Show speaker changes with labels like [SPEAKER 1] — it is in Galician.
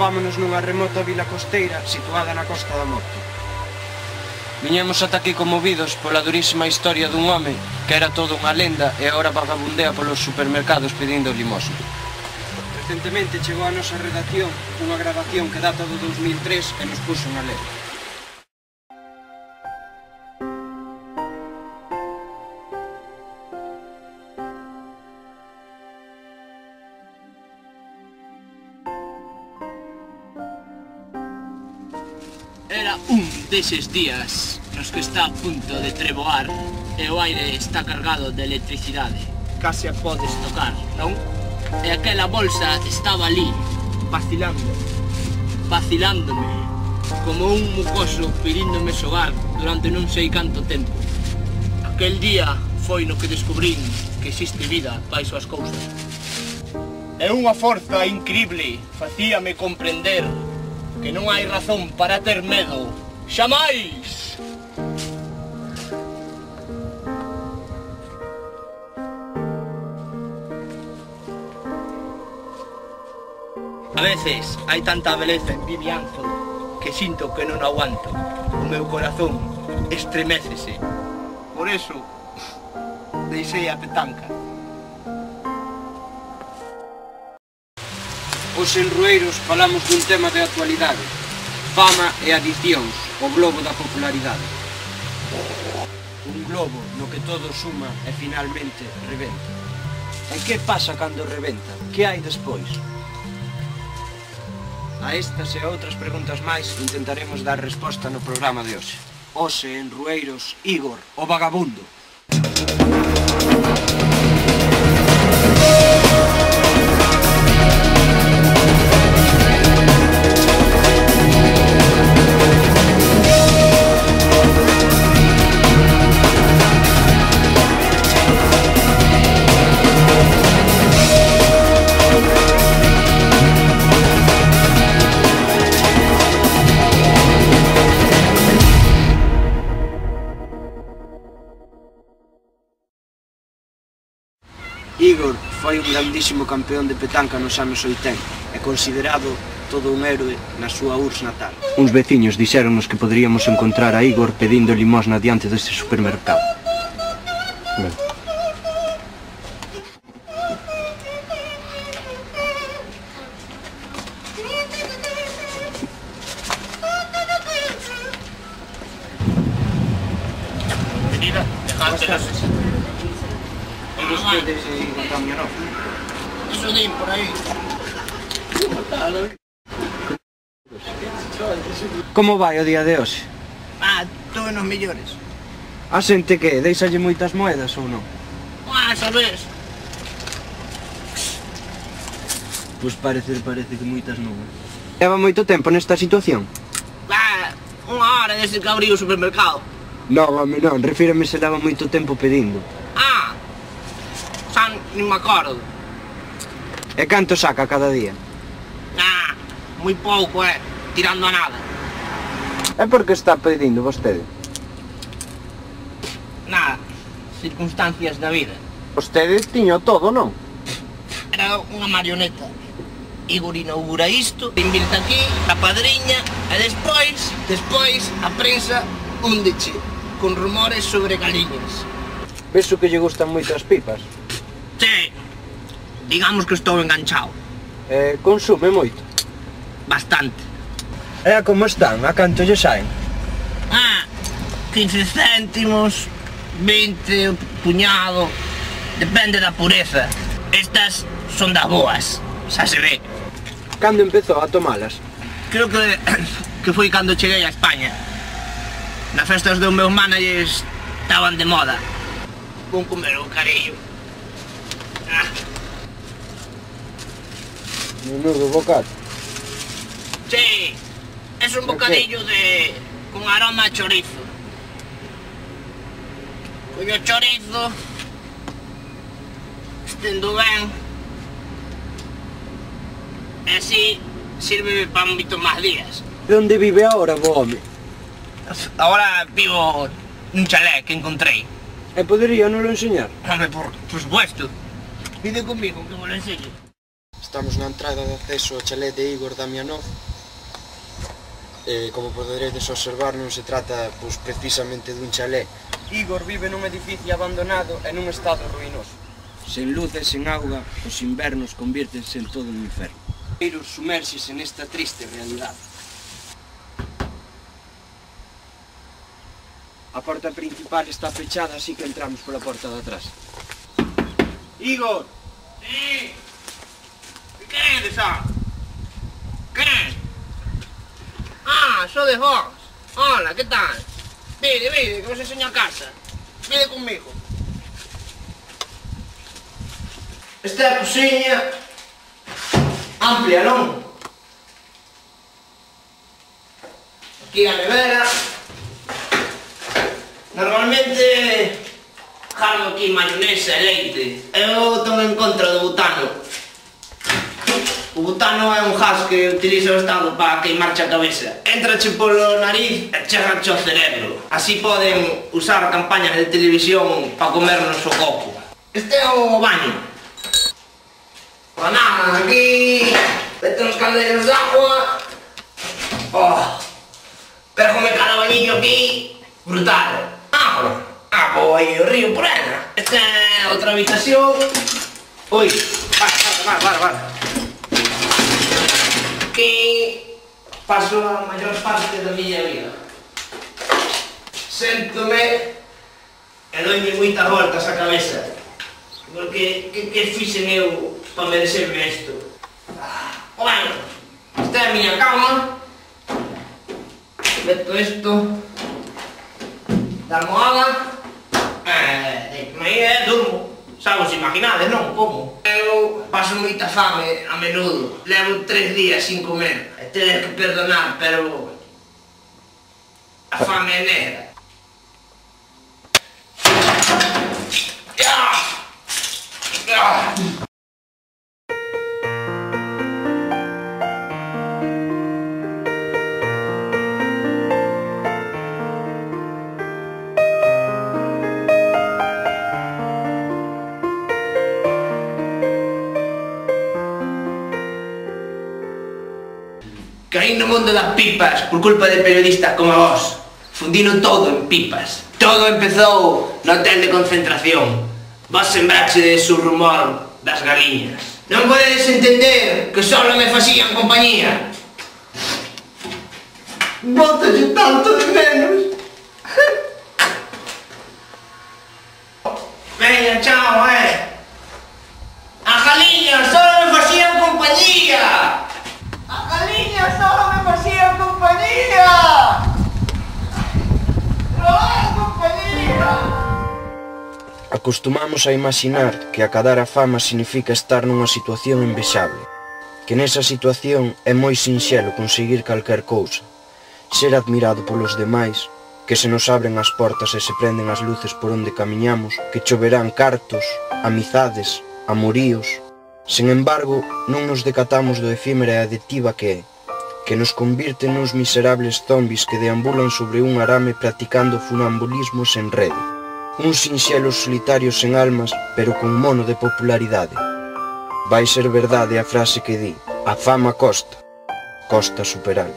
[SPEAKER 1] atopámonos nunha remota vila costeira situada na Costa da Morte. Viñemos ata aquí conmovidos pola durísima historia dun home que era todo unha lenda e agora vagabundea polos supermercados pedindo limosna. Recentemente chegou a nosa redacción unha grabación que data do 2003 e nos puso unha letra.
[SPEAKER 2] Era un deses días nos que está a punto de treboar e o aire está cargado de electricidade. Case a podes tocar, non? E aquela bolsa estaba ali, vacilándome, como un mucoso pedíndome xogar durante non sei canto tempo. Aquel día foi no que descubrín que existe vida baixo as cousas. E unha forza incrible facíame comprender que non hai razón para ter medo, xamais! A veces hai tanta beleza en Vimianzo que sinto que non aguanto. O meu corazón estremécese. Por eso, deixei a petanca.
[SPEAKER 1] Os enrueiros falamos dun tema de actualidade: fama e adicións, o globo da popularidade. Un globo no que todo suma e finalmente rebenta. E que pasa cando rebenta? Que hai despois? A estas e a outras preguntas máis intentaremos dar resposta no programa de hoxe. Hoxe en Rueiros, Igor, o vagabundo. Igor foi un grandísimo campeón de petanca nos anos 80 e considerado todo un héroe na súa URSS natal. Uns veciños dixéronnos que poderíamos encontrar a Igor pedindo limosna diante deste supermercado.
[SPEAKER 2] Venida, dejántelas. Eso din por aí.
[SPEAKER 1] Como vai o día de hoxe?
[SPEAKER 2] Todo nos mellores.
[SPEAKER 1] A xente que? Deixalle moitas moedas ou non?
[SPEAKER 2] Sabes?
[SPEAKER 1] Pois parece que moitas non. Leva moito tempo nesta situación?
[SPEAKER 2] Unha hora desde que abrí o supermercado.
[SPEAKER 1] Non, home, non, refírame se leva moito tempo pedindo.
[SPEAKER 2] Xa nin me acordo.
[SPEAKER 1] E canto saca cada día?
[SPEAKER 2] Moi pouco, tirando a nada.
[SPEAKER 1] E por que está pedindo vostede?
[SPEAKER 2] Nada, circunstancias da vida.
[SPEAKER 1] Vostede tiño todo, non?
[SPEAKER 2] Era unha marioneta. Igor inaugura isto, invirta aquí, a padriña, e despois a prensa húndeche, con rumores sobre galiñas.
[SPEAKER 1] Penso que lle gustan moito as pipas.
[SPEAKER 2] Sí, digamos que estou enganchado.
[SPEAKER 1] Consume moito?
[SPEAKER 2] Bastante.
[SPEAKER 1] E a como están? A canto lle saen?
[SPEAKER 2] 15 céntimos, 20, o puñado, depende da pureza. Estas son das boas, xa se ve.
[SPEAKER 1] Cando empezou a tomalas?
[SPEAKER 2] Creo que foi cando cheguei a España. Nas festas dos meus managers estaban de moda. Vou comer o carello.
[SPEAKER 1] Menudo bocado.
[SPEAKER 2] Sí, es un bocadillo con aroma a chorizo. Coño chorizo, estendo ben, e así sirve para moitos máis días.
[SPEAKER 1] De onde vive agora, bo home?
[SPEAKER 2] Ahora vivo nun chalé que encontrei.
[SPEAKER 1] E podería non lo enseñar?
[SPEAKER 2] Home, por supuesto. Vide conmigo que me lo enseñe.
[SPEAKER 1] Estamos na entrada de acceso ao chalé de Igor Damianov. Como poderedes observar, non se trata precisamente dun chalé. Igor vive nun edificio abandonado e nun estado ruinoso. Sen luz e sen auga, os invernos convírtense en todo un inferno. Igor sumérxese nesta triste realidade. A porta principal está pechada, así que entramos pola porta de atrás. Igor!
[SPEAKER 2] Sí? Que queredes, ah? Que? Ah, sodes vos. Hola, que tal? Vide, que vos enseño a casa. Vide conmigo. Esta é a cociña. Amplia, non? Aquí a nevera. Normalmente jardo aquí mayonesa e leite. Eu estou en contra do butano. O butano é un gas que utiliza o Estado para queimarche a cabeza. Entrache polo nariz e chegache ao cerebro. Así poden usar campañas de televisión para comernos o coco. Este é o baño. Pues nada, aquí meto uns caldeiros de agua. Pégome cada bañillo aquí. Brutal. Vou aí o río Porena. Esta é outra habitación. Ui, vale. Aquí paso a maior parte da miña vida. Séntome e doime moitas voltas a cabeza. Porque que fixen eu para merecerme isto? Bueno, esta é a miña cama. Meto isto da almohada. Aí durmo. Xa vos imaginades, non? Como? Eu paso moita fame a menudo. Levo 3 días sin comer. E tedes que perdonar, pero a fame é negra. Caí no mundo das pipas por culpa de periodistas como vos. Fundino todo en pipas. Todo empezou no hotel de concentración. Vos sembraxedes o rumor das galiñas. Non podedes entender que só me facían compañía. Bótalle tanto de menos. Veña, chao, As galiñas só me facían compañía. As galiñas só me facían compañía.
[SPEAKER 1] Acostumamos a imaginar que acadar a fama significa estar nunha situación envexable, que nesa situación é moi sinxelo conseguir calquer cousa, ser admirado polos demais, que se nos abren as portas e se prenden as luces por onde camiñamos, que choverán cartos, amizades, amoríos. Sen embargo, non nos decatamos do efímera e adictiva que é, que nos convirte nuns miserables zombis que deambulan sobre un arame practicando funambulismo sen rede. Uns sinxelos solitarios sen almas, pero con mono de popularidade. Vai ser verdade a frase que di: a fama costa superala.